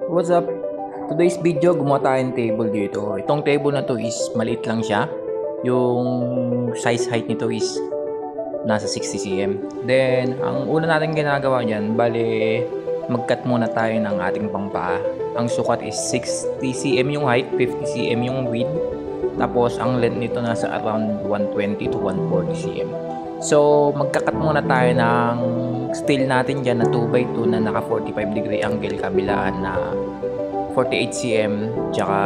What's up? Today's video, gumawa tayong table dito. Itong table na to is maliit lang siya. Yung size height nito is nasa 60 cm. Then, ang una natin ginagawa dyan, bali, mag-cut muna tayo ng ating pangpaa. Ang sukat is 60 cm yung height, 50 cm yung width. Tapos, ang length nito nasa around 120 to 140 cm. So, magkakat muna tayo ng steel natin dyan na 2x2 na naka 45 degree angle, kabilaan na 48 cm tsaka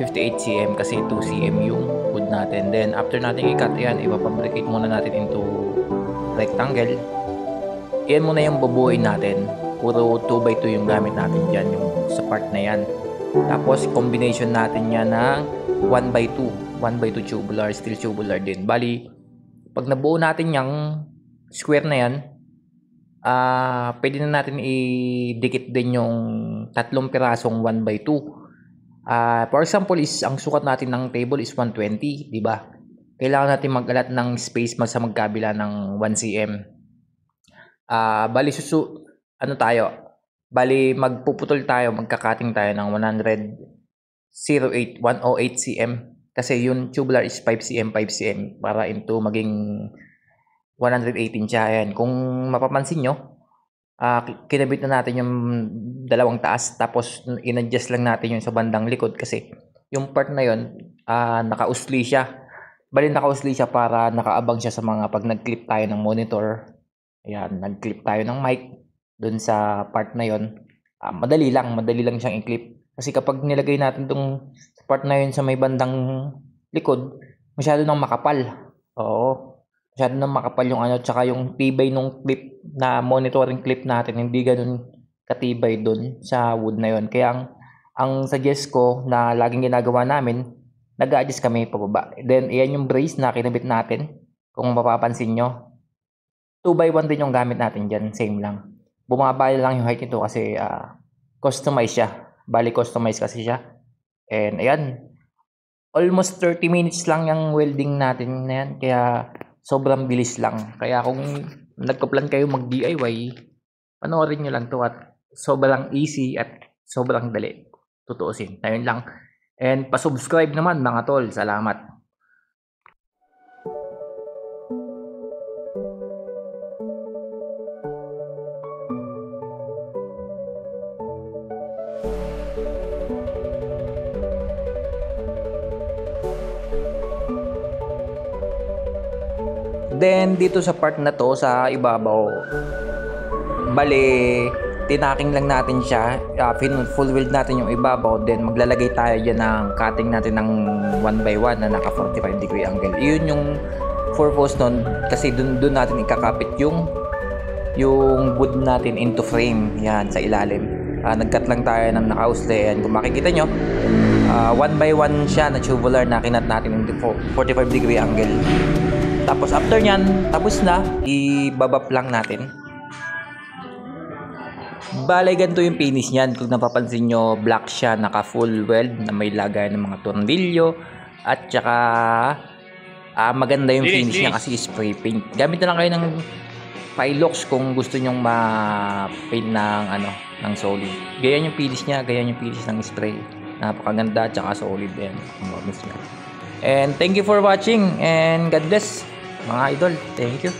58 cm kasi 2 cm yung wood natin. Then, after natin i-cut yan, ipapabricate muna natin into rectangle. Yan muna yung bubuuin natin. Puro 2x2 yung gamit natin dyan, yung sa part na yan. Tapos, combination natin yan ng 1x2 tubular, steel tubular din. Bali, pag nabuo natin yung square na yan, pwede na natin idikit din yung tatlong pirasong 1x2. For example, ang sukat natin ng table is 120, di ba? Kailangan natin mag-alat ng space sa magkabila ng 1 cm. Bali, magpuputol tayo, magkakating tayo ng 108 cm. Kasi yung tubular is 5 cm, 5 cm para into maging 118 siya. Ayan. Kung mapapansin nyo, kinabit na natin yung dalawang taas, tapos in-adjust lang natin yung sa bandang likod kasi yung part na yun, naka-usli siya. Bali, naka-usli siya para nakaabang siya sa mga pag nag-clip tayo ng monitor. Ayan, nag-clip tayo ng mic dun sa part na yun. Madali lang siyang i-clip. Kasi kapag nilagay natin itong part na yun sa may bandang likod, masyado nang makapal. Oo. Masyado nang makapal yung tsaka yung tibay nung clip na monitoring clip natin, hindi ganun katibay dun sa wood na yun. Kaya ang suggest ko na laging ginagawa namin, nag-a-adjust kami pababa. Then, iyan yung brace na kinabit natin. Kung mapapansin nyo, 2x1 din yung gamit natin dyan. Same lang. Bumaba lang yung height nito kasi customize siya. Bali, customize kasi siya. And ayan, almost 30 minutes lang yung welding natin na yan. Kaya sobrang bilis lang. Kaya kung nagka-plan kayo mag-DIY, panoorin nyo lang to at sobrang easy at sobrang dali. Tutuusin. Ayun lang. And pa-subscribe naman mga tol. Salamat. Then, dito sa part na to, sa ibabaw, bali, tinaking lang natin siya, full weld natin yung ibabaw, then maglalagay tayo dyan ng cutting natin ng 1x1 na naka 45 degree angle. Iyon yung purpose nun, kasi dun natin ikakapit yung wood natin into frame, yan, sa ilalim. Nag-cut lang tayo ng naka-usli, yan, kung makikita nyo, 1x1 siya na tubular na kinat natin into 45 degree angle. Tapos after nyan, tapos na, ibabap lang natin. Balay, ganito yung finish nyan. Kung napapansin nyo, black siya, naka full weld, na may lagay ng mga tornilyo. At saka, maganda yung finish niya kasi spray paint. Gamit na lang kayo ng Pilox kung gusto nyong ma-paint ng solid. Ganyan yung finish niya, ganyan yung finish ng spray. Napakaganda, at saka solid din. And thank you for watching, and God bless. Mga idol, thank you.